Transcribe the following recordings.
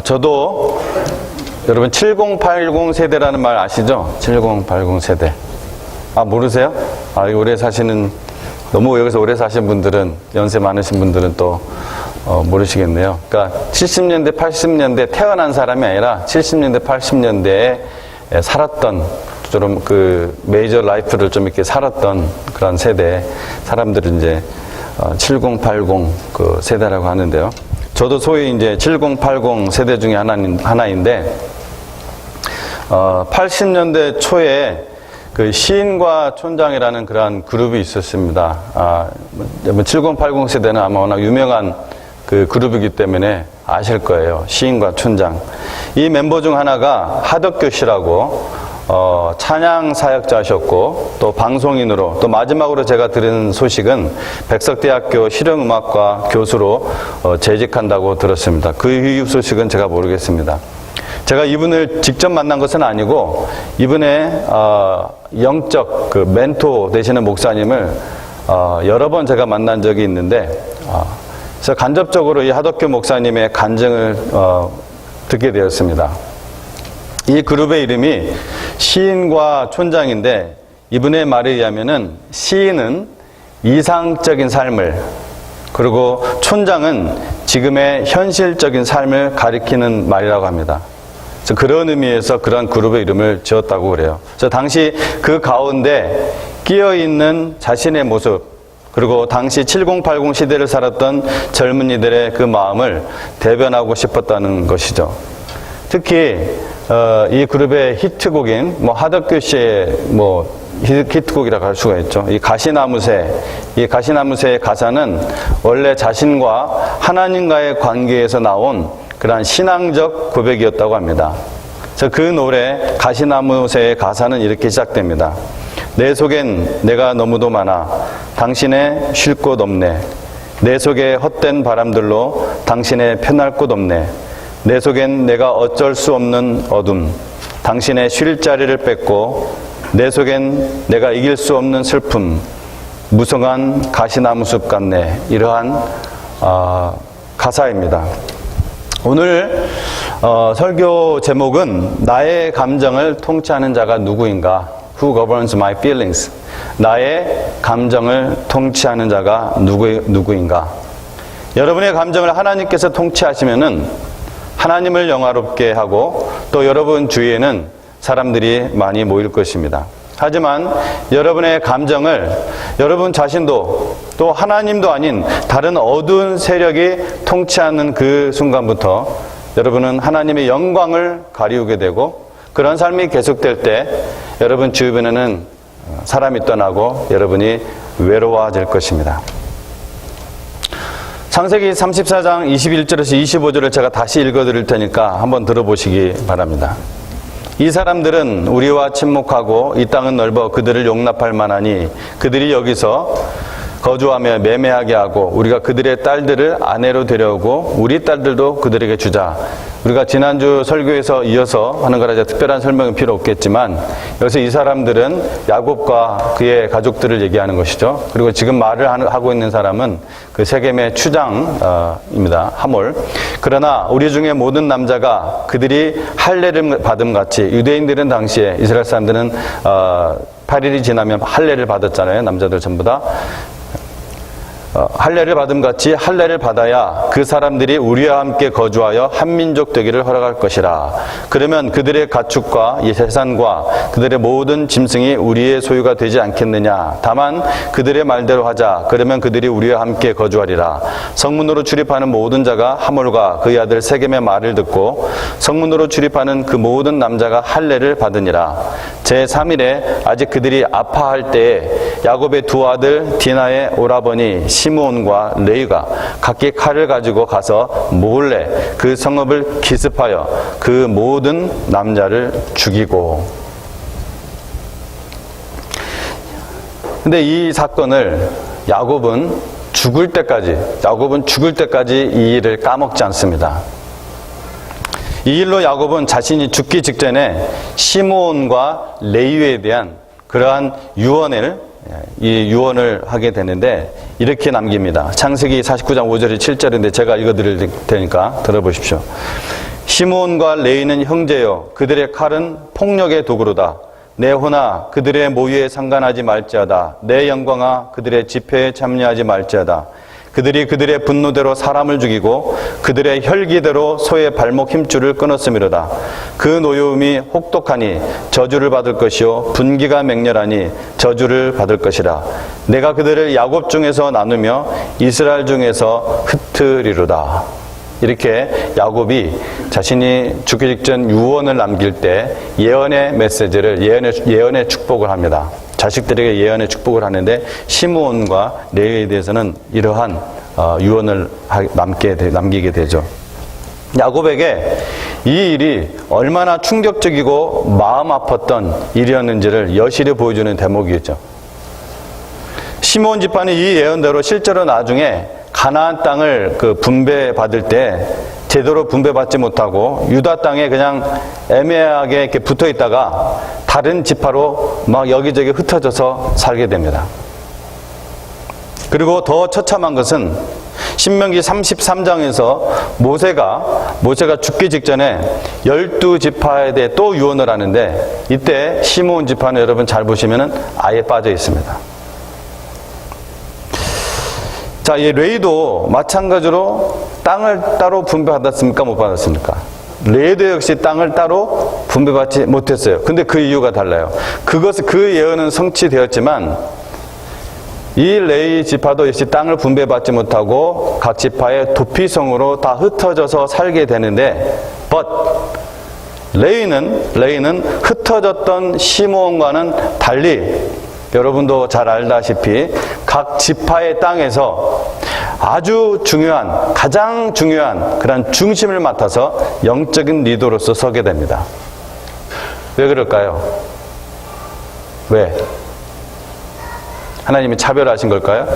저도 여러분 7080 세대라는 말 아시죠? 7080 세대. 모르세요? 오래 사시는, 너무 여기서 오래 사신 분들은, 연세 많으신 분들은 또 모르시겠네요. 그러니까 70년대, 80년대 태어난 사람이 아니라 70년대, 80년대에 살았던, 좀 그 메이저 라이프를 좀 이렇게 살았던 그런 세대 사람들은 이제 7080 그 세대라고 하는데요. 저도 소위 이제 7080 세대 중에 하나인데, 80년대 초에 그 시인과 촌장이라는 그러한 그룹이 있었습니다. 7080 세대는 아마 워낙 유명한 그 그룹이기 때문에 아실 거예요. 시인과 촌장. 이 멤버 중 하나가 하덕교 씨라고 찬양 사역자셨고, 또 방송인으로, 또 마지막으로 제가 들은 소식은 백석대학교 실용음악과 교수로 재직한다고 들었습니다. 그 이후 소식은 제가 모르겠습니다. 제가 이분을 직접 만난 것은 아니고, 이분의 영적 그 멘토 되시는 목사님을 여러 번 제가 만난 적이 있는데, 그래서 간접적으로 이 하덕교 목사님의 간증을 듣게 되었습니다. 이 그룹의 이름이 시인과 촌장인데, 이분의 말에 의하면은 시인은 이상적인 삶을, 그리고 촌장은 지금의 현실적인 삶을 가리키는 말이라고 합니다. 그래서 그런 의미에서 그런 그룹의 이름을 지었다고 그래요. 그래서 당시 그 가운데 끼어있는 자신의 모습, 그리고 당시 7080 시대를 살았던 젊은이들의 그 마음을 대변하고 싶었다는 것이죠. 특히 이 그룹의 히트곡인 하덕교 씨의 히트곡이라고 할 수가 있죠. 이 가시나무새의 가사는 원래 자신과 하나님과의 관계에서 나온 그러한 신앙적 고백이었다고 합니다. 그래서 그 노래 가시나무새의 가사는 이렇게 시작됩니다. 내 속엔 내가 너무도 많아 당신의 쉴 곳 없네. 내 속에 헛된 바람들로 당신의 편할 곳 없네. 내 속엔 내가 어쩔 수 없는 어둠, 당신의 쉴 자리를 뺏고, 내 속엔 내가 이길 수 없는 슬픔, 무성한 가시나무 숲 같네. 이러한 가사입니다. 오늘 설교 제목은 나의 감정을 통치하는 자가 누구인가? Who governs my feelings? 나의 감정을 통치하는 자가 누구인가? 여러분의 감정을 하나님께서 통치하시면은 하나님을 영화롭게 하고, 또 여러분 주위에는 사람들이 많이 모일 것입니다. 하지만 여러분의 감정을 여러분 자신도, 또 하나님도 아닌 다른 어두운 세력이 통치하는 그 순간부터 여러분은 하나님의 영광을 가리우게 되고, 그런 삶이 계속될 때 여러분 주변에는 사람이 떠나고 여러분이 외로워질 것입니다. 창세기 34장 21절에서 25절을 제가 다시 읽어드릴 테니까 한번 들어보시기 바랍니다. 이 사람들은 우리와 친목하고 이 땅은 넓어 그들을 용납할 만하니 그들이 여기서 거주하며 매매하게 하고 우리가 그들의 딸들을 아내로 데려오고 우리 딸들도 그들에게 주자. 우리가 지난주 설교에서 이어서 하는 거라 특별한 설명은 필요 없겠지만, 여기서 이 사람들은 야곱과 그의 가족들을 얘기하는 것이죠. 그리고 지금 말을 하고 있는 사람은 그 세겜의 추장입니다. 하몰. 그러나 우리 중에 모든 남자가 그들이 할례를 받음 같이, 유대인들은 당시에, 이스라엘 사람들은 8일이 지나면 할례를 받았잖아요. 남자들 전부 다. 할례를 받음 같이 할례를 받아야 그 사람들이 우리와 함께 거주하여 한민족 되기를 허락할 것이라. 그러면 그들의 가축과 이 재산과 그들의 모든 짐승이 우리의 소유가 되지 않겠느냐. 다만 그들의 말대로 하자. 그러면 그들이 우리와 함께 거주하리라. 성문으로 출입하는 모든 자가 하몰과 그의 아들 세겜의 말을 듣고 성문으로 출입하는 그 모든 남자가 할례를 받으니라. 제3일에 아직 그들이 아파할 때에 야곱의 두 아들 디나의 오라버니 시므온과 레위가 각기 칼을 가지고 가서 몰래 그 성읍을 기습하여 그 모든 남자를 죽이고. 근데 이 사건을 야곱은 죽을 때까지 이 일을 까먹지 않습니다. 이 일로 야곱은 자신이 죽기 직전에 시므온과 레위에 대한 그러한 유언을 이 유언을 하게 되는데 이렇게 남깁니다. 창세기 49장 5절이 7절인데 제가 읽어드릴 테니까 들어보십시오. 시므온과 레위는 형제여 그들의 칼은 폭력의 도구로다. 내 호나 그들의 모유에 상관하지 말지어다. 내 영광아 그들의 집회에 참여하지 말지어다. 그들이 그들의 분노대로 사람을 죽이고 그들의 혈기대로 소의 발목 힘줄을 끊었음이로다. 그 노여움이 혹독하니 저주를 받을 것이요 분기가 맹렬하니 저주를 받을 것이라. 내가 그들을 야곱 중에서 나누며 이스라엘 중에서 흩으리로다. 이렇게 야곱이 자신이 죽기 직전 유언을 남길 때 예언의 메시지를 예언의 축복을 합니다. 자식들에게 예언의 축복을 하는데 시므온과 레위에 대해서는 이러한 유언을 남기게 되죠. 야곱에게 이 일이 얼마나 충격적이고 마음 아팠던 일이었는지를 여실히 보여주는 대목이겠죠. 시므온 집안이 이 예언대로 실제로 나중에 가나안 땅을 분배받을 때 제대로 분배받지 못하고 유다 땅에 그냥 애매하게 이렇게 붙어 있다가 다른 지파로 막 여기저기 흩어져서 살게 됩니다. 그리고 더 처참한 것은 신명기 33장에서 모세가 죽기 직전에 12지파에 대해 또 유언을 하는데 이때 시므온 지파는 여러분 잘 보시면은 아예 빠져 있습니다. 자, 이 레위도 마찬가지로 땅을 따로 분배받았습니까? 못 받았습니까? 레위도 역시 땅을 따로 분배받지 못했어요. 근데 그 이유가 달라요. 그 예언은 성취되었지만 이 레위 지파도 역시 땅을 분배받지 못하고 각 지파의 도피성으로 다 흩어져서 살게 되는데 레위는 흩어졌던 시므온과는 달리 여러분도 잘 알다시피 각 지파의 땅에서 아주 중요한, 가장 중요한 그런 중심을 맡아서 영적인 리더로서 서게 됩니다. 왜 그럴까요? 왜? 하나님이 차별하신 걸까요?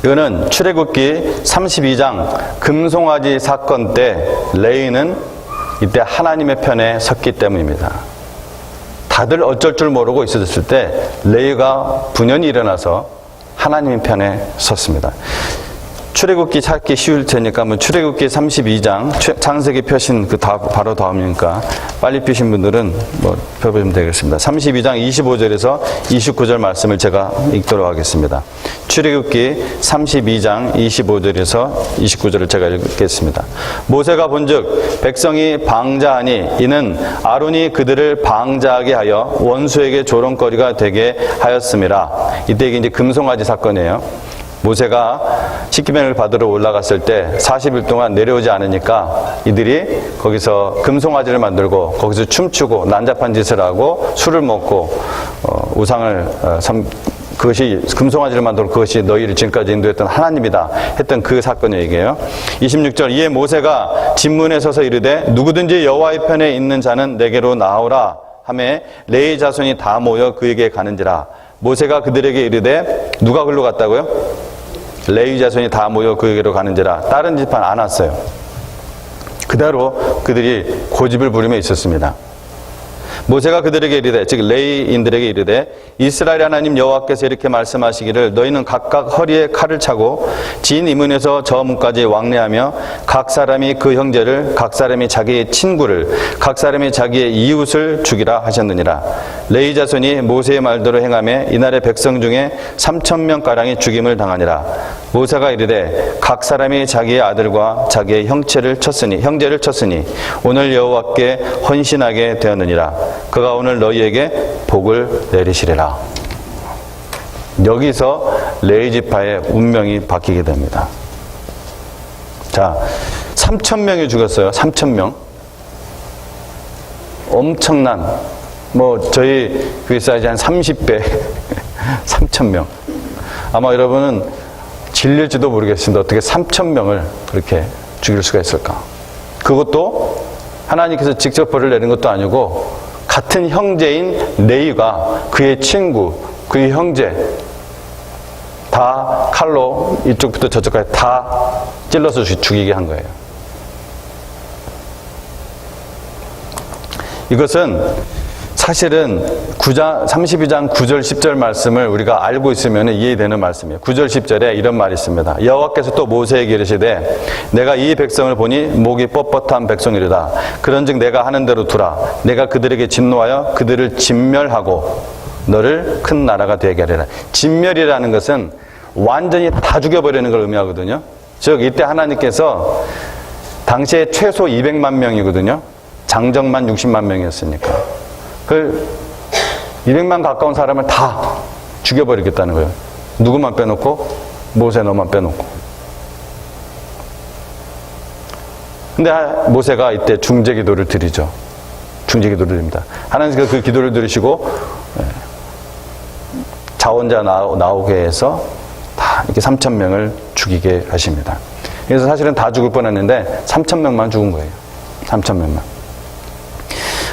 이거는 출애굽기 32장 금송아지 사건 때 레위는 이때 하나님의 편에 섰기 때문입니다. 다들 어쩔 줄 모르고 있었을 때 레위가 분연히 일어나서 하나님의 편에 섰습니다. 출애굽기 찾기 쉬울 테니까 한번 출애굽기 32장 창세기 펴신 바로 다음이니까 빨리 펴신 분들은 펴보시면 되겠습니다. 32장 25절에서 29절 말씀을 제가 읽도록 하겠습니다. 출애굽기 32장 25절에서 29절을 제가 읽겠습니다. 모세가 본즉 백성이 방자하니 이는 아론이 그들을 방자하게 하여 원수에게 조롱거리가 되게 하였음이라. 이때 이게 이제 금송아지 사건이에요. 모세가 십계명을 받으러 올라갔을 때 40일 동안 내려오지 않으니까 이들이 거기서 금송아지를 만들고 거기서 춤추고 난잡한 짓을 하고 술을 먹고 그것이 금송아지를 만들고 그것이 너희를 지금까지 인도했던 하나님이다 했던 그 사건의 얘기예요. 26절 이에 모세가 진문에 서서 이르되 누구든지 여호와의 편에 있는 자는 내게로 나오라 하매 레위 자손이 다 모여 그에게 가는지라. 모세가 그들에게 이르되 누가 글로 갔다고요? 레위 자손이 다 모여 그에게로 가는지라. 다른 지파는 안 왔어요. 그대로 그들이 고집을 부리며 있었습니다. 모세가 그들에게 이르되, 즉 레위인들에게 이르되 이스라엘 하나님 여호와께서 이렇게 말씀하시기를 너희는 각각 허리에 칼을 차고 진 이문에서 저 문까지 왕래하며 각 사람이 그 형제를, 각 사람이 자기의 친구를, 각 사람이 자기의 이웃을 죽이라 하셨느니라. 레위 자손이 모세의 말대로 행하며 이날의 백성 중에 3,000명가량이 죽임을 당하니라. 모세가 이르되 각 사람이 자기의 아들과 자기의 형제를 쳤으니 오늘 여호와께 헌신하게 되었느니라. 그가 오늘 너희에게 복을 내리시리라. 여기서 레위 지파의 운명이 바뀌게 됩니다. 자, 3,000명이 죽었어요. 3,000명. 엄청난, 저희 그 사이즈 한 30배, 3,000명. 아마 여러분은 질릴지도 모르겠습니다. 어떻게 3,000명을 그렇게 죽일 수가 있을까? 그것도 하나님께서 직접 벌을 내린 것도 아니고 같은 형제인 레위가 그의 친구, 그의 형제 다 칼로 이쪽부터 저쪽까지 다 찔러서 죽이게 한 거예요. 이것은 사실은 32장 9절 10절 말씀을 우리가 알고 있으면 이해되는 말씀이에요. 9절 10절에 이런 말이 있습니다. 여호와께서 또 모세에게 이르시되 내가 이 백성을 보니 목이 뻣뻣한 백성이로다. 그런즉 내가 하는 대로 두라. 내가 그들에게 진노하여 그들을 진멸하고 너를 큰 나라가 되게 하리라. 진멸이라는 것은 완전히 다 죽여버리는 걸 의미하거든요. 즉 이때 하나님께서 당시에 최소 200만 명이거든요. 장정만 60만 명이었으니까. 그 200만 가까운 사람을 다 죽여버리겠다는 거예요. 누구만 빼놓고? 모세 너만 빼놓고. 근데 모세가 이때 중재기도를 드리죠. 중재기도를 드립니다. 하나님께서 그 기도를 들으시고 자원자 나오게 해서 다 이렇게 3,000명을 죽이게 하십니다. 그래서 사실은 다 죽을 뻔했는데 3,000명만 죽은 거예요. 3,000명만.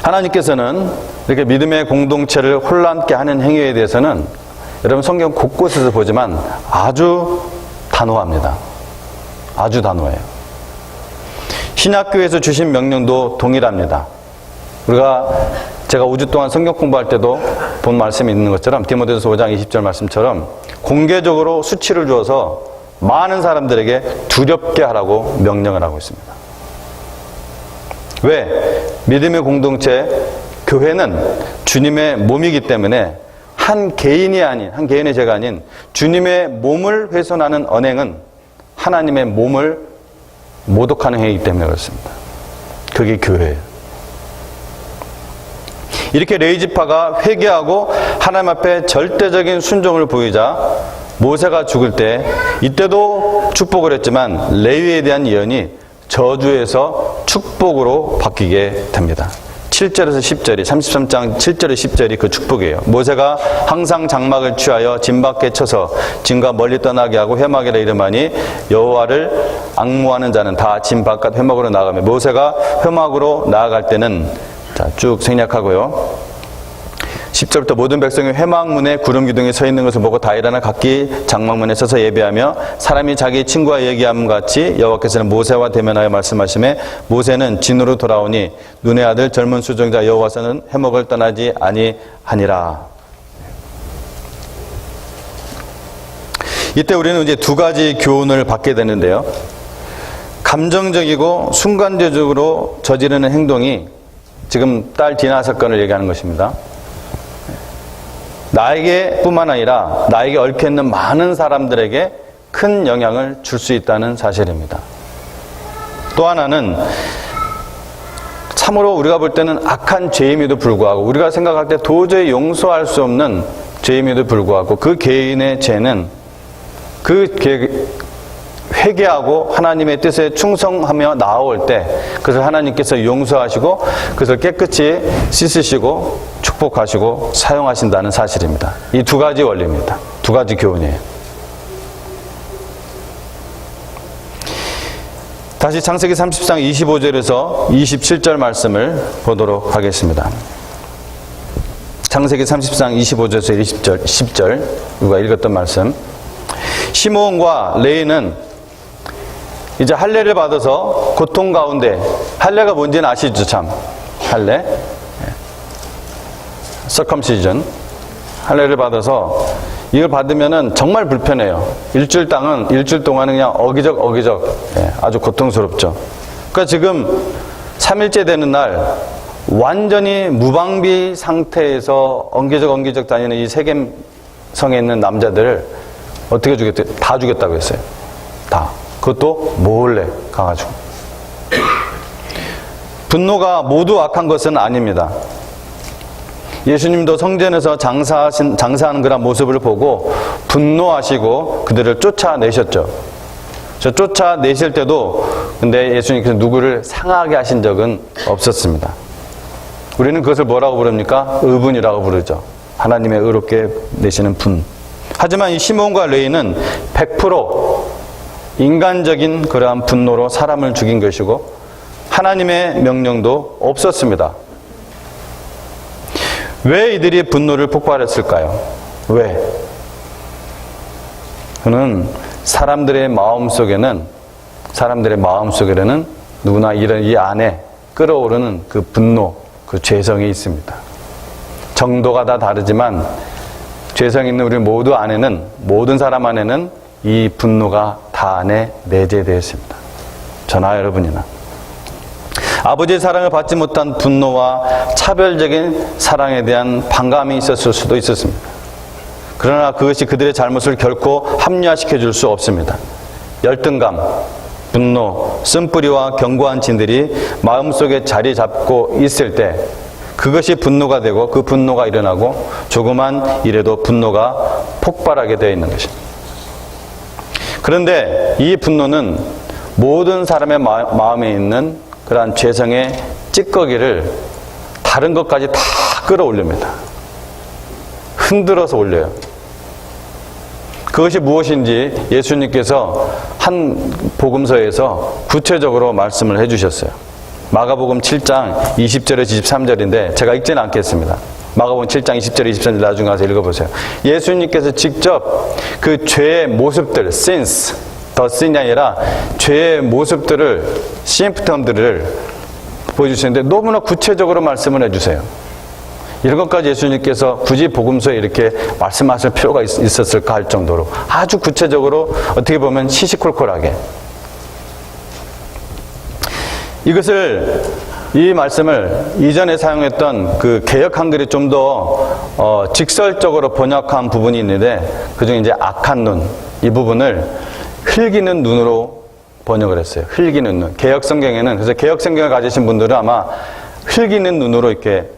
하나님께서는 이렇게 믿음의 공동체를 혼란케 하는 행위에 대해서는 여러분 성경 곳곳에서 보지만 아주 단호합니다. 아주 단호해요. 신약교회에서 주신 명령도 동일합니다. 제가 5주 동안 성경 공부할 때도 본 말씀이 있는 것처럼 디모데후서 5장 20절 말씀처럼 공개적으로 수치를 주어서 많은 사람들에게 두렵게 하라고 명령을 하고 있습니다. 왜? 믿음의 공동체, 교회는 주님의 몸이기 때문에 한 개인의 죄가 아닌 주님의 몸을 훼손하는 언행은 하나님의 몸을 모독하는 행위이기 때문에 그렇습니다. 그게 교회예요. 이렇게 레위지파가 회개하고 하나님 앞에 절대적인 순종을 보이자 모세가 죽을 때 이때도 축복을 했지만 레위에 대한 예언이 저주에서 축복으로 바뀌게 됩니다. 7절에서 10절이 33장 7절에 10절이 그 축복이에요. 모세가 항상 장막을 취하여 진 밖에 쳐서 진과 멀리 떠나게 하고 회막이라 이름하니 여호와를 앙모하는 자는 다 진 바깥 회막으로 나가며 모세가 회막으로 나아갈 때는 쭉 생략하고요. 10절부터 모든 백성이 회막문에 구름 기둥이 서 있는 것을 보고 다 일어나 각기 장막문에 서서 예배하며 사람이 자기 친구와 얘기함 같이 여호와께서는 모세와 대면하여 말씀하시매 모세는 진으로 돌아오니 눈의 아들 젊은 수종자 여호와께서는 회막을 떠나지 아니하니라. 이때 우리는 이제 두 가지 교훈을 받게 되는데요. 감정적이고 순간적으로 저지르는 행동이 지금 딸 디나 사건을 얘기하는 것입니다. 나에게 뿐만 아니라 나에게 얽혀있는 많은 사람들에게 큰 영향을 줄 수 있다는 사실입니다. 또 하나는 참으로 우리가 볼 때는 악한 죄임에도 불구하고 우리가 생각할 때 도저히 용서할 수 없는 죄임에도 불구하고 그 개인의 죄는 회개하고 하나님의 뜻에 충성하며 나아올 때 그것을 하나님께서 용서하시고 그것을 깨끗이 씻으시고 축복하시고 사용하신다는 사실입니다. 이 두 가지 원리입니다. 두 가지 교훈이에요. 다시 창세기 30장 25절에서 27절 말씀을 보도록 하겠습니다. 창세기 30장 25절에서 10절 우리가 읽었던 말씀. 시므온과 레위는 이제 할례를 받아서 고통 가운데, 할례가 뭔지는 아시죠? 참 할례, 서컴시전, 할례를 받아서 이걸 받으면은 정말 불편해요. 일주일 동안은 그냥 어기적 아주 고통스럽죠. 그러니까 지금 3일째 되는 날 완전히 무방비 상태에서 엉기적 다니는 이 세겜성에 있는 남자들을 어떻게 죽였대? 다 죽였다고 했어요. 다. 그것도 몰래 가가지고. 분노가 모두 악한 것은 아닙니다. 예수님도 성전에서 장사하는 그런 모습을 보고 분노하시고 그들을 쫓아내셨죠. 쫓아내실 때도 근데 예수님께서 누구를 상하게 하신 적은 없었습니다. 우리는 그것을 뭐라고 부릅니까? 의분이라고 부르죠. 하나님의 의롭게 내시는 분. 하지만 이 시몬과 레위는 100% 인간적인 그러한 분노로 사람을 죽인 것이고 하나님의 명령도 없었습니다. 왜 이들이 분노를 폭발했을까요? 왜? 그는 사람들의 마음 속에는 누구나 이 안에 끓어오르는 그 분노, 그 죄성이 있습니다. 정도가 다 다르지만 죄성 있는 우리 모두 안에는, 모든 사람 안에는 이 분노가 다 안에 내재되어 있습니다. 저나 여러분이나. 아버지의 사랑을 받지 못한 분노와 차별적인 사랑에 대한 반감이 있었을 수도 있었습니다. 그러나 그것이 그들의 잘못을 결코 합리화시켜 줄 수 없습니다. 열등감, 분노, 쓴뿌리와 견고한 진들이 마음속에 자리 잡고 있을 때 그것이 분노가 되고 그 분노가 일어나고 조그만 일에도 분노가 폭발하게 되어 있는 것입니다. 그런데 이 분노는 모든 사람의 마음에 있는 그러한 죄성의 찌꺼기를 다른 것까지 다 끌어올립니다. 흔들어서 올려요. 그것이 무엇인지 예수님께서 한 복음서에서 구체적으로 말씀을 해주셨어요. 마가복음 7장 20절에서 23절인데 제가 읽지는 않겠습니다. 마가복음 7장 20절 23절 나중에 가서 읽어보세요. 예수님께서 직접 그 죄의 모습들, sins, 더 sin이 아니라 죄의 모습들을, 심프텀들을 보여주시는데 너무나 구체적으로 말씀을 해주세요. 이런 것까지 예수님께서 굳이 복음서에 이렇게 말씀하실 필요가 있었을까 할 정도로 아주 구체적으로 어떻게 보면 시시콜콜하게 이 말씀을 이전에 사용했던 그 개역 한글이 좀 더 직설적으로 번역한 부분이 있는데 그중에 이제 악한 눈, 이 부분을 흘기는 눈으로 번역을 했어요. 흘기는 눈. 개역 성경에는, 그래서 개역 성경을 가지신 분들은 아마 흘기는 눈으로 이렇게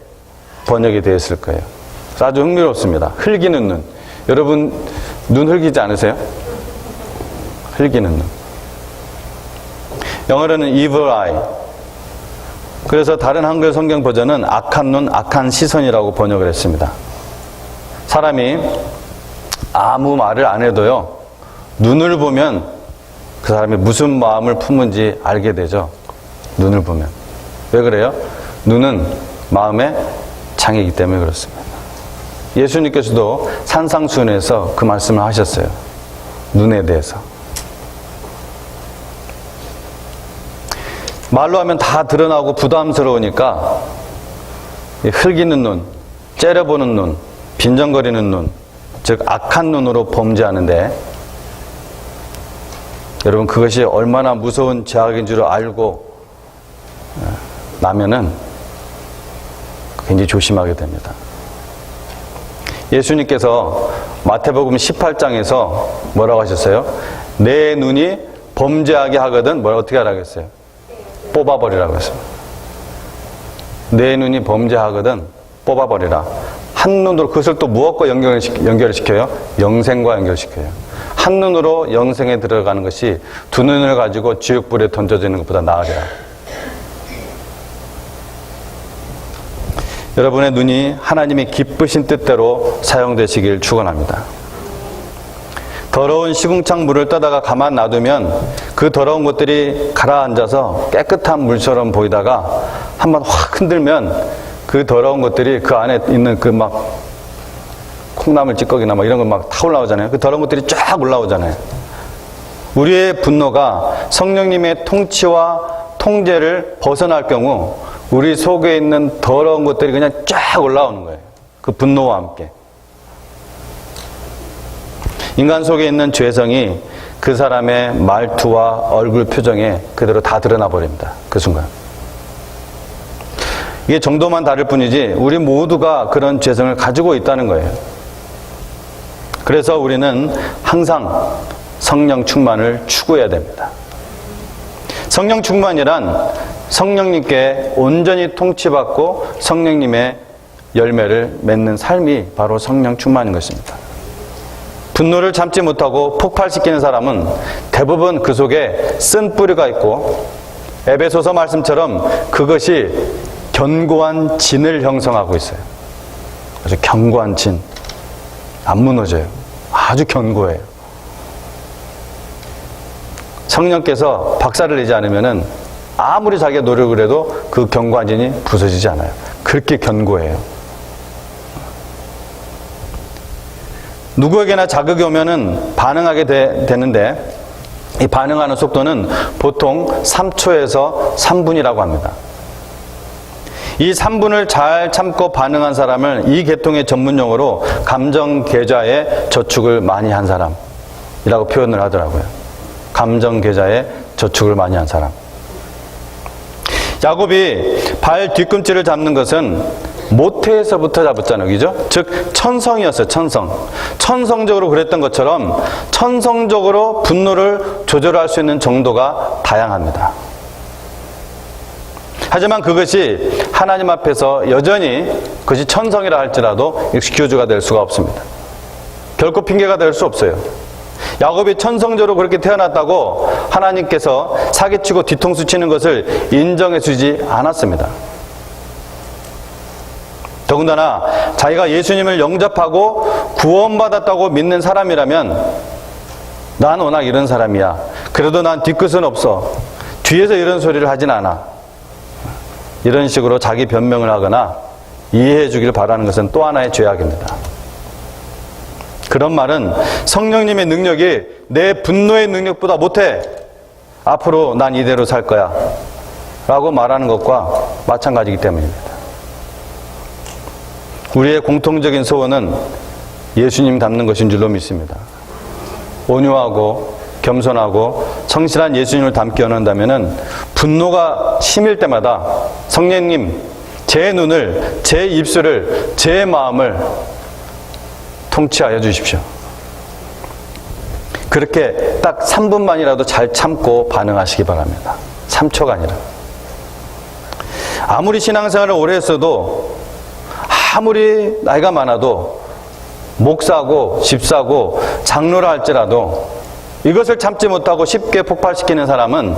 번역이 되어 있을 거예요. 그래서 아주 흥미롭습니다. 흘기는 눈. 여러분 눈 흘기지 않으세요? 흘기는 눈. 영어로는 evil eye. 그래서 다른 한글 성경 버전은 악한 눈, 악한 시선이라고 번역을 했습니다. 사람이 아무 말을 안 해도요, 눈을 보면 그 사람이 무슨 마음을 품은지 알게 되죠. 눈을 보면. 왜 그래요? 눈은 마음의 창이기 때문에 그렇습니다. 예수님께서도 산상수훈에서 그 말씀을 하셨어요. 눈에 대해서. 말로 하면 다 드러나고 부담스러우니까 흘기는 눈, 째려보는 눈, 빈정거리는 눈, 즉 악한 눈으로 범죄하는데 여러분 그것이 얼마나 무서운 죄악인 줄 알고 나면은 굉장히 조심하게 됩니다. 예수님께서 마태복음 18장에서 뭐라고 하셨어요? 내 눈이 범죄하게 하거든 뭘 어떻게 하라고 했어요? 뽑아버리라고 했어요. 내 눈이 범죄하거든 뽑아버리라. 한 눈으로 그것을 또 무엇과 연결을 시켜요? 영생과 연결시켜요. 한 눈으로 영생에 들어가는 것이 두 눈을 가지고 지옥불에 던져지는 것보다 나으리라. 여러분의 눈이 하나님의 기쁘신 뜻대로 사용되시길 축원합니다. 더러운 시궁창 물을 떠다가 가만 놔두면 그 더러운 것들이 가라앉아서 깨끗한 물처럼 보이다가 한번 확 흔들면 그 더러운 것들이 그 안에 있는 그 막 콩나물 찌꺼기나 막 이런 거 막 타 올라오잖아요. 그 더러운 것들이 쫙 올라오잖아요. 우리의 분노가 성령님의 통치와 통제를 벗어날 경우 우리 속에 있는 더러운 것들이 그냥 쫙 올라오는 거예요. 그 분노와 함께. 인간 속에 있는 죄성이 그 사람의 말투와 얼굴 표정에 그대로 다 드러나 버립니다. 그 순간. 이게 정도만 다를 뿐이지 우리 모두가 그런 죄성을 가지고 있다는 거예요. 그래서 우리는 항상 성령 충만을 추구해야 됩니다. 성령 충만이란 성령님께 온전히 통치받고 성령님의 열매를 맺는 삶이 바로 성령 충만인 것입니다. 분노를 참지 못하고 폭발시키는 사람은 대부분 그 속에 쓴 뿌리가 있고 에베소서 말씀처럼 그것이 견고한 진을 형성하고 있어요. 아주 견고한 진. 안 무너져요. 아주 견고해요. 성령께서 박살을 내지 않으면은 아무리 자기가 노력을 해도 그 견고한 진이 부서지지 않아요. 그렇게 견고해요. 누구에게나 자극이 오면은 반응하게 되는데 이 반응하는 속도는 보통 3초에서 3분이라고 합니다. 이 3분을 잘 참고 반응한 사람을 이 계통의 전문용어로 감정계좌에 저축을 많이 한 사람이라고 표현을 하더라고요. 감정계좌에 저축을 많이 한 사람. 야곱이 발 뒤꿈치를 잡는 것은 모태에서부터 잡았잖아요. 그죠? 즉 천성이었어요. 천성적으로 그랬던 것처럼 천성적으로 분노를 조절할 수 있는 정도가 다양합니다. 하지만 그것이 하나님 앞에서 여전히 그것이 천성이라 할지라도 익스큐즈가 될 수가 없습니다. 결코 핑계가 될 수 없어요. 야곱이 천성적으로 그렇게 태어났다고 하나님께서 사기치고 뒤통수 치는 것을 인정해 주지 않았습니다. 더군다나 자기가 예수님을 영접하고 구원받았다고 믿는 사람이라면 난 워낙 이런 사람이야. 그래도 난 뒤끝은 없어. 뒤에서 이런 소리를 하진 않아. 이런 식으로 자기 변명을 하거나 이해해 주길 바라는 것은 또 하나의 죄악입니다. 그런 말은 성령님의 능력이 내 분노의 능력보다 못해. 앞으로 난 이대로 살 거야. 라고 말하는 것과 마찬가지이기 때문입니다. 우리의 공통적인 소원은 예수님 닮는 것인 줄로 믿습니다. 온유하고 겸손하고 성실한 예수님을 닮게 원한다면 분노가 심일 때마다 성령님, 제 눈을, 제 입술을, 제 마음을 통치하여 주십시오. 그렇게 딱 3분만이라도 잘 참고 반응하시기 바랍니다. 3초가 아니라. 아무리 신앙생활을 오래 했어도, 아무리 나이가 많아도, 목사고 집사고 장로라 할지라도 이것을 참지 못하고 쉽게 폭발시키는 사람은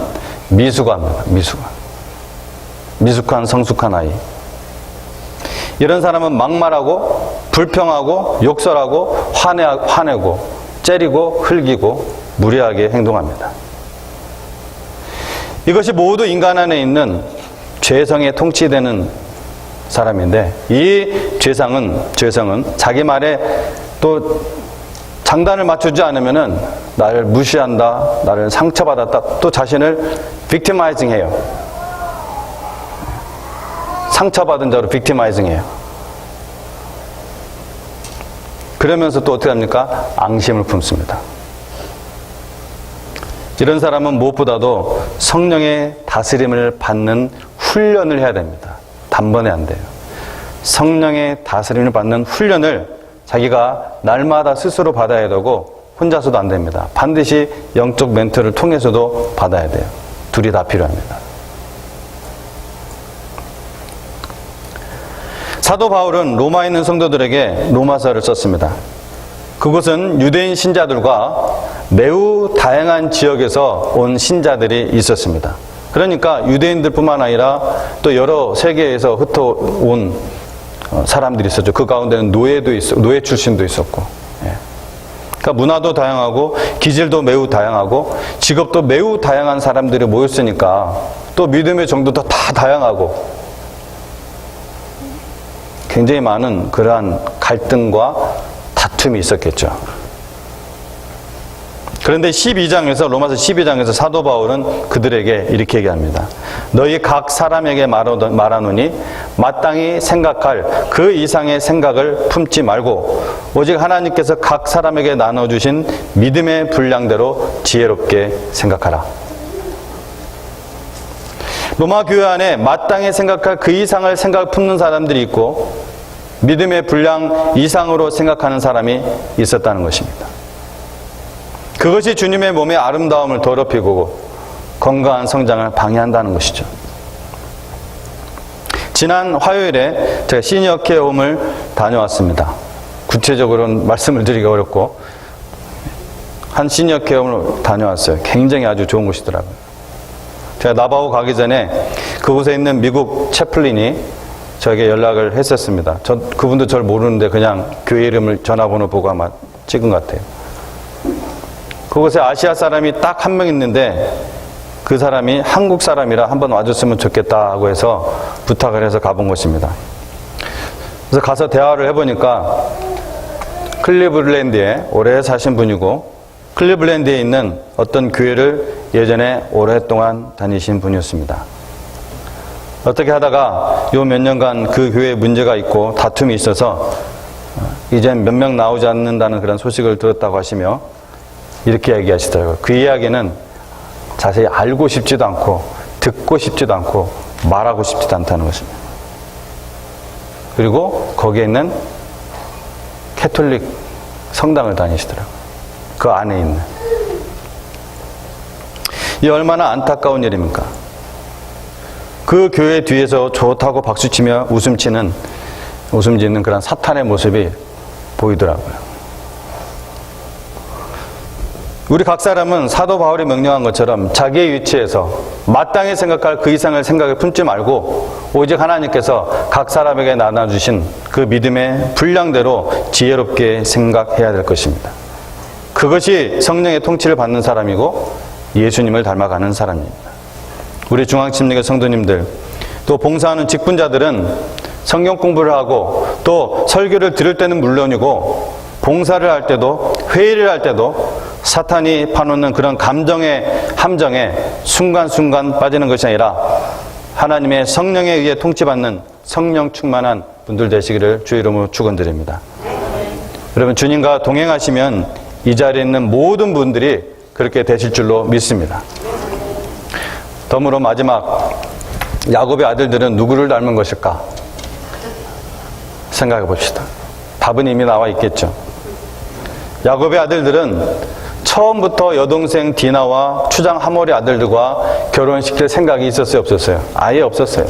미숙아입니다. 미숙한 성숙한 아이. 이런 사람은 막말하고 불평하고 욕설하고 화내고 째리고 흘기고 무례하게 행동합니다. 이것이 모두 인간 안에 있는 죄성에 통치되는 사람인데, 이 죄성은 자기 말에 또 장단을 맞추지 않으면은 나를 무시한다, 나를 상처받았다, 또 자신을 빅티마이징 해요. 상처받은 자로 빅티마이징 해요. 그러면서 또 어떻게 합니까? 앙심을 품습니다. 이런 사람은 무엇보다도 성령의 다스림을 받는 훈련을 해야 됩니다. 단번에 안 돼요. 성령의 다스림을 받는 훈련을 자기가 날마다 스스로 받아야 되고 혼자서도 안 됩니다. 반드시 영적 멘토를 통해서도 받아야 돼요. 둘이 다 필요합니다. 사도 바울은 로마에 있는 성도들에게 로마서를 썼습니다. 그곳은 유대인 신자들과 매우 다양한 지역에서 온 신자들이 있었습니다. 그러니까 유대인들뿐만 아니라 또 여러 세계에서 흩어온 사람들이 있었죠. 그 가운데는 노예 출신도 있었고, 그러니까 문화도 다양하고 기질도 매우 다양하고 직업도 매우 다양한 사람들이 모였으니까 또 믿음의 정도도 다 다양하고 굉장히 많은 그러한 갈등과 다툼이 있었겠죠. 그런데 로마서 12장에서 사도 바울은 그들에게 이렇게 얘기합니다. 너희 각 사람에게 말하노니 마땅히 생각할 그 이상의 생각을 품지 말고 오직 하나님께서 각 사람에게 나눠주신 믿음의 분량대로 지혜롭게 생각하라. 로마 교회 안에 마땅히 생각할 그 이상을 생각을 품는 사람들이 있고 믿음의 분량 이상으로 생각하는 사람이 있었다는 것입니다. 그것이 주님의 몸의 아름다움을 더럽히고 건강한 성장을 방해한다는 것이죠. 지난 화요일에 제가 시니어 케어 홈을 다녀왔습니다. 구체적으로는 말씀을 드리기가 어렵고 한 시니어 케어 홈을 다녀왔어요. 굉장히 아주 좋은 곳이더라고요. 제가 나바오 가기 전에 그곳에 있는 미국 채플린이 저에게 연락을 했었습니다. 그분도 저를 모르는데 그냥 교회 이름을 전화번호 보고 아마 찍은 것 같아요. 그곳에 아시아 사람이 딱 한 명 있는데 그 사람이 한국 사람이라 한번 와줬으면 좋겠다고 해서 부탁을 해서 가본 곳입니다. 그래서 가서 대화를 해보니까 클리블랜드에 오래 사신 분이고 클리블랜드에 있는 어떤 교회를 예전에 오랫동안 다니신 분이었습니다. 어떻게 하다가 요 몇 년간 그 교회에 문제가 있고 다툼이 있어서 이젠 몇 명 나오지 않는다는 그런 소식을 들었다고 하시며 이렇게 얘기하시더라고요. 그 이야기는 자세히 알고 싶지도 않고 듣고 싶지도 않고 말하고 싶지도 않다는 것입니다. 그리고 거기에 있는 캐톨릭 성당을 다니시더라고요. 그 안에 있는. 이 얼마나 안타까운 일입니까? 그 교회 뒤에서 좋다고 박수치며 웃음 짓는 그런 사탄의 모습이 보이더라고요. 우리 각 사람은 사도 바울이 명령한 것처럼 자기의 위치에서 마땅히 생각할 그 이상을 생각에 품지 말고 오직 하나님께서 각 사람에게 나눠주신 그 믿음의 분량대로 지혜롭게 생각해야 될 것입니다. 그것이 성령의 통치를 받는 사람이고 예수님을 닮아가는 사람입니다. 우리 중앙침례교 성도님들, 또 봉사하는 직분자들은 성경 공부를 하고 또 설교를 들을 때는 물론이고 봉사를 할 때도 회의를 할 때도 사탄이 파놓는 그런 감정의 함정에 순간순간 빠지는 것이 아니라 하나님의 성령에 의해 통치받는 성령 충만한 분들 되시기를 주의 이름으로 축원드립니다. 여러분, 주님과 동행하시면 이 자리에 있는 모든 분들이 그렇게 되실 줄로 믿습니다. 덤으로 마지막, 야곱의 아들들은 누구를 닮은 것일까? 생각해 봅시다. 답은 이미 나와 있겠죠. 야곱의 아들들은 처음부터 여동생 디나와 추장 하몰의 아들들과 결혼시킬 생각이 있었어요, 없었어요? 아예 없었어요.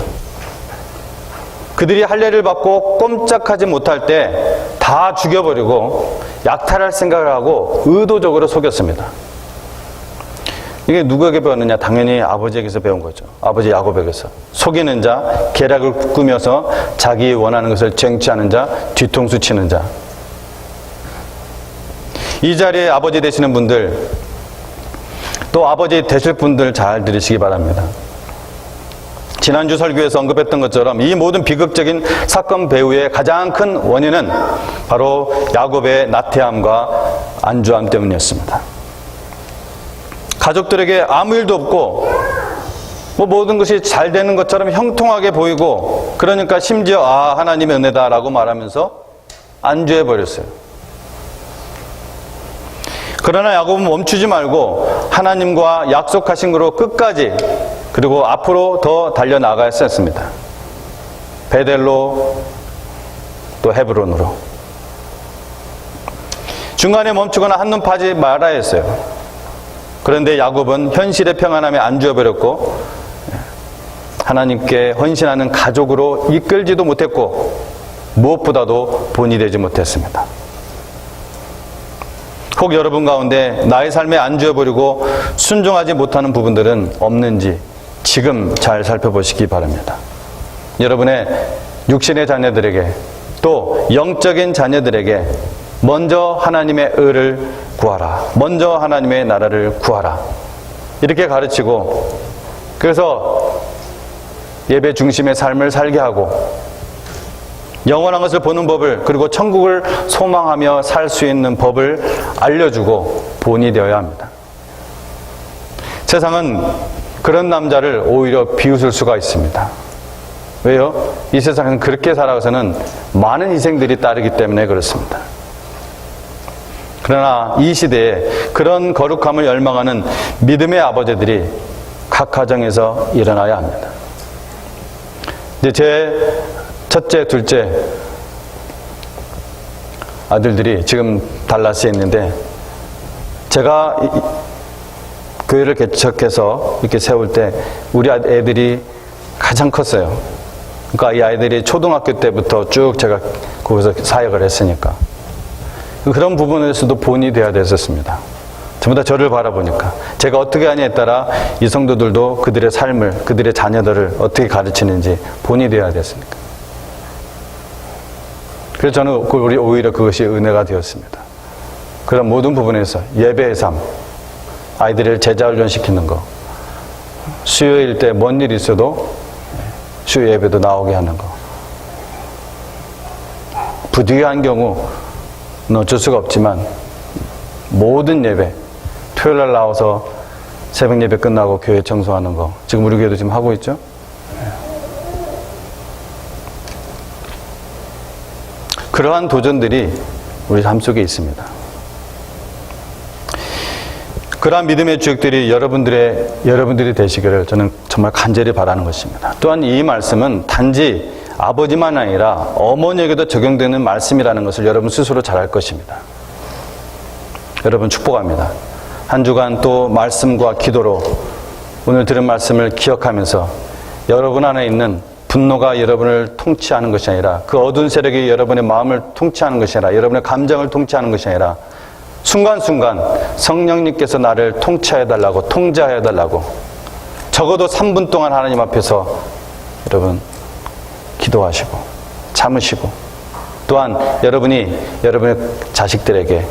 그들이 할례를 받고 꼼짝하지 못할 때 다 죽여버리고 약탈할 생각을 하고 의도적으로 속였습니다. 이게 누구에게 배웠느냐? 당연히 아버지에게서 배운 거죠. 아버지 야곱에게서. 속이는 자, 계략을 꾸며서 자기 원하는 것을 쟁취하는 자, 뒤통수 치는 자. 이 자리에 아버지 되시는 분들, 또 아버지 되실 분들 잘 들으시기 바랍니다. 지난주 설교에서 언급했던 것처럼 이 모든 비극적인 사건 배후의 가장 큰 원인은 바로 야곱의 나태함과 안주함 때문이었습니다. 가족들에게 아무 일도 없고 모든 것이 잘 되는 것처럼 형통하게 보이고, 그러니까 심지어 하나님의 은혜다라고 말하면서 안주해버렸어요. 그러나 야곱은 멈추지 말고 하나님과 약속하신 거로 끝까지, 그리고 앞으로 더 달려나가야 했습니다. 베델로, 또 헤브론으로. 중간에 멈추거나 한눈 파지 말아야 했어요. 그런데 야곱은 현실의 평안함에 안주해버렸고 하나님께 헌신하는 가족으로 이끌지도 못했고 무엇보다도 본이 되지 못했습니다. 혹 여러분 가운데 나의 삶에 안주해버리고 순종하지 못하는 부분들은 없는지 지금 잘 살펴보시기 바랍니다. 여러분의 육신의 자녀들에게, 또 영적인 자녀들에게 먼저 하나님의 의를 구하라, 먼저 하나님의 나라를 구하라, 이렇게 가르치고, 그래서 예배 중심의 삶을 살게 하고 영원한 것을 보는 법을, 그리고 천국을 소망하며 살 수 있는 법을 알려주고 본이 되어야 합니다. 세상은 그런 남자를 오히려 비웃을 수가 있습니다. 왜요? 이 세상은 그렇게 살아가서는 많은 희생들이 따르기 때문에 그렇습니다. 그러나 이 시대에 그런 거룩함을 열망하는 믿음의 아버지들이 각 가정에서 일어나야 합니다. 이제 제 첫째, 둘째 아들들이 지금 달라스에 있는데, 제가 교회를 개척해서 이렇게 세울 때 우리 애들이 가장 컸어요. 그러니까 이 아이들이 초등학교 때부터 쭉 제가 거기서 사역을 했으니까 그런 부분에서도 본이 되어야 됐었습니다. 전부 다 저를 바라보니까 제가 어떻게 하냐에 따라 이 성도들도 그들의 삶을, 그들의 자녀들을 어떻게 가르치는지 본이 되어야 됐으니까. 그래서 저는 오히려 그것이 은혜가 되었습니다. 그런 모든 부분에서 예배의 삶, 아이들을 제자훈련시키는 거, 수요일 때 뭔 일이 있어도 수요 예배도 나오게 하는 거, 부득이한 경우는 어쩔 수가 없지만 모든 예배, 토요일날 나와서 새벽 예배 끝나고 교회 청소하는 거, 지금 우리 교회도 지금 하고 있죠? 그러한 도전들이 우리 삶 속에 있습니다. 그러한 믿음의 주역들이 여러분들이 되시기를 저는 정말 간절히 바라는 것입니다. 또한 이 말씀은 단지 아버지만 아니라 어머니에게도 적용되는 말씀이라는 것을 여러분 스스로 잘 알 것입니다. 여러분 축복합니다. 한 주간 또 말씀과 기도로 오늘 들은 말씀을 기억하면서 여러분 안에 있는 분노가 여러분을 통치하는 것이 아니라 그 어두운 세력이 여러분의 마음을 통치하는 것이 아니라 여러분의 감정을 통치하는 것이 아니라 순간순간 성령님께서 나를 통치해달라고 통제해달라고 적어도 3분 동안 하나님 앞에서 여러분 기도하시고 참으시고 또한 여러분이 여러분의 자식들에게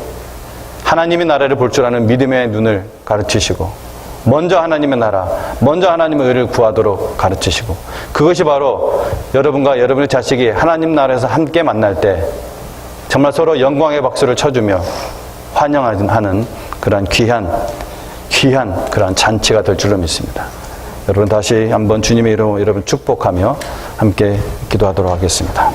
하나님의 나라를 볼 줄 아는 믿음의 눈을 가르치시고 먼저 하나님의 나라, 먼저 하나님의 의를 구하도록 가르치시고 그것이 바로 여러분과 여러분의 자식이 하나님 나라에서 함께 만날 때 정말 서로 영광의 박수를 쳐주며 환영하는 그러한 귀한 그러한 잔치가 될 줄로 믿습니다. 여러분 다시 한번 주님의 이름으로 여러분 축복하며 함께 기도하도록 하겠습니다.